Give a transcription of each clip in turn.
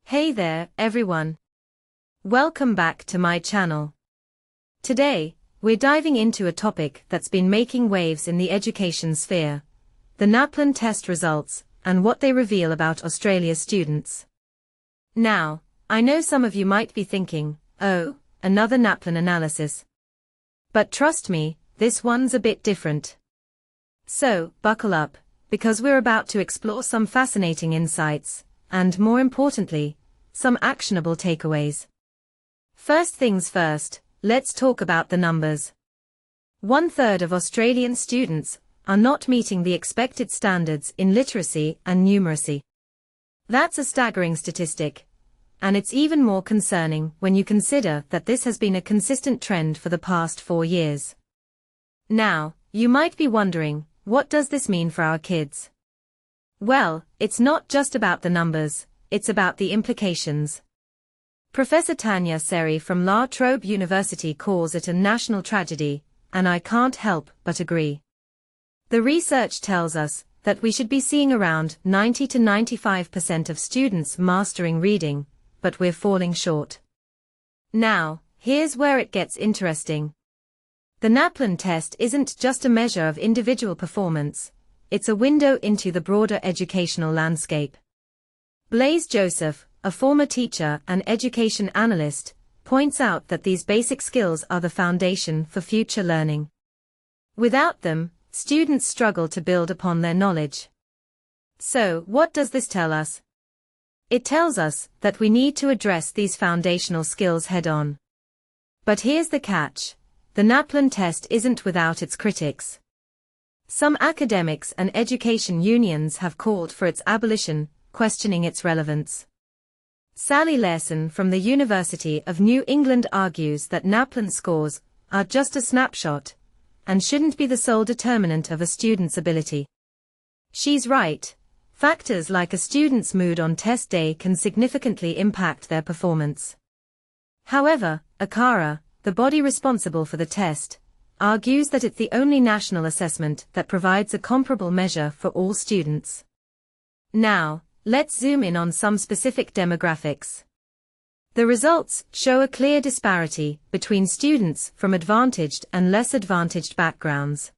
Hey there, everyone. Welcome back to my channel. Today, we're diving into a topic that's been making waves in the education sphere: the NAPLAN test results, and what they reveal about Australia's students. Now, I know some of you might be thinking, oh, another NAPLAN analysis. But trust me, this one's a bit different. So, buckle up, because we're about to explore some fascinating insights, and more importantly, some actionable takeaways. First things first, let's talk about the numbers. 1/3 of Australian students are not meeting the expected standards in literacy and numeracy. That's a staggering statistic, and it's even more concerning when you consider that this has been a consistent trend for the past 4 years. Now, you might be wondering, what does this mean for our kids? Well, it's not just about the numbers, it's about the implications. Professor Tanya Serry from La Trobe University calls it a national tragedy, and I can't help but agree. The research tells us that we should be seeing around 90 to 95% of students mastering reading, but we're falling short. Now, here's where it gets interesting. The NAPLAN test isn't just a measure of individual performance, it's a window into the broader educational landscape. Blaise Joseph, a former teacher and education analyst, points out that these basic skills are the foundation for future learning. Without them, students struggle to build upon their knowledge. So, what does this tell us? It tells us that we need to address these foundational skills head-on. But here's the catch: the NAPLAN test isn't without its critics. Some academics and education unions have called for its abolition, questioning its relevance. Sally Larson from the University of New England argues that NAPLAN scores are just a snapshot and shouldn't be the sole determinant of a student's ability. She's right. Factors like a student's mood on test day can significantly impact their performance. However, ACARA, the body responsible for the test, argues that it's the only national assessment that provides a comparable measure for all students. Now, let's zoom in on some specific demographics. The results show a clear disparity between students from advantaged and less advantaged backgrounds.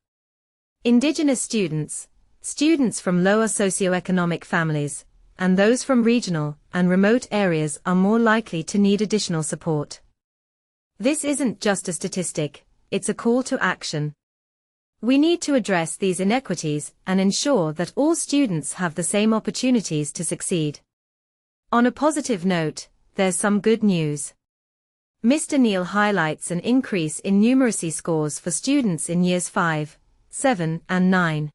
Indigenous students, students from lower socioeconomic families, and those from regional and remote areas are more likely to need additional support. This isn't just a statistic, it's a call to action. We need to address these inequities and ensure that all students have the same opportunities to succeed. On a positive note, there's some good news. Mr. Neal highlights an increase in numeracy scores for students in years 5, 7, and 9.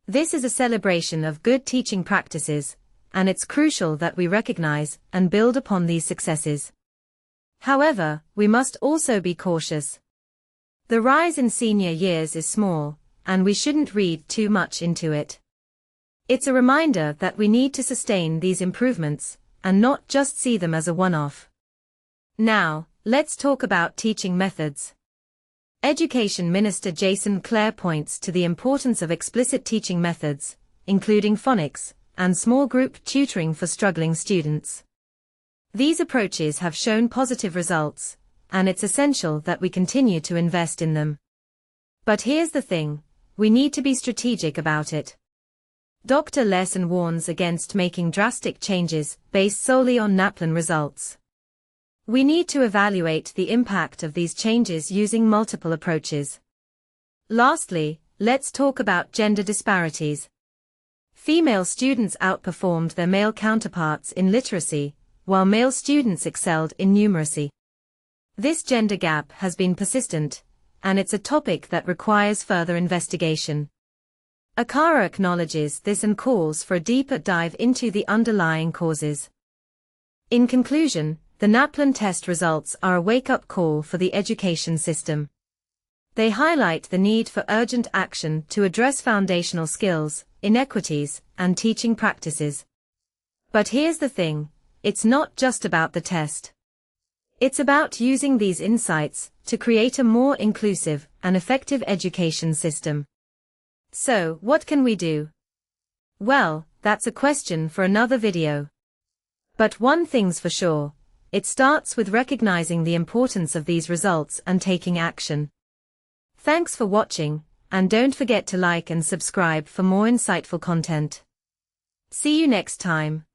This is a celebration of good teaching practices, and it's crucial that we recognize and build upon these successes. However, we must also be cautious. The rise in senior years is small, and we shouldn't read too much into it. It's a reminder that we need to sustain these improvements, and not just see them as a one-off. Now, let's talk about teaching methods. Education Minister Jason Clare points to the importance of explicit teaching methods, including phonics, and small group tutoring for struggling students. These approaches have shown positive results, and it's essential that we continue to invest in them. But here's the thing: we need to be strategic about it. Dr. Larson warns against making drastic changes based solely on NAPLAN results. We need to evaluate the impact of these changes using multiple approaches. Lastly, let's talk about gender disparities. Female students outperformed their male counterparts in literacy, while male students excelled in numeracy. This gender gap has been persistent, and it's a topic that requires further investigation. ACARA acknowledges this and calls for a deeper dive into the underlying causes. In conclusion, the NAPLAN test results are a wake-up call for the education system. They highlight the need for urgent action to address foundational skills, inequities, and teaching practices. But here's the thing: it's not just about the test. It's about using these insights to create a more inclusive and effective education system. So, what can we do? Well, that's a question for another video. But one thing's for sure, it starts with recognizing the importance of these results and taking action. Thanks for watching, and don't forget to like and subscribe for more insightful content. See you next time.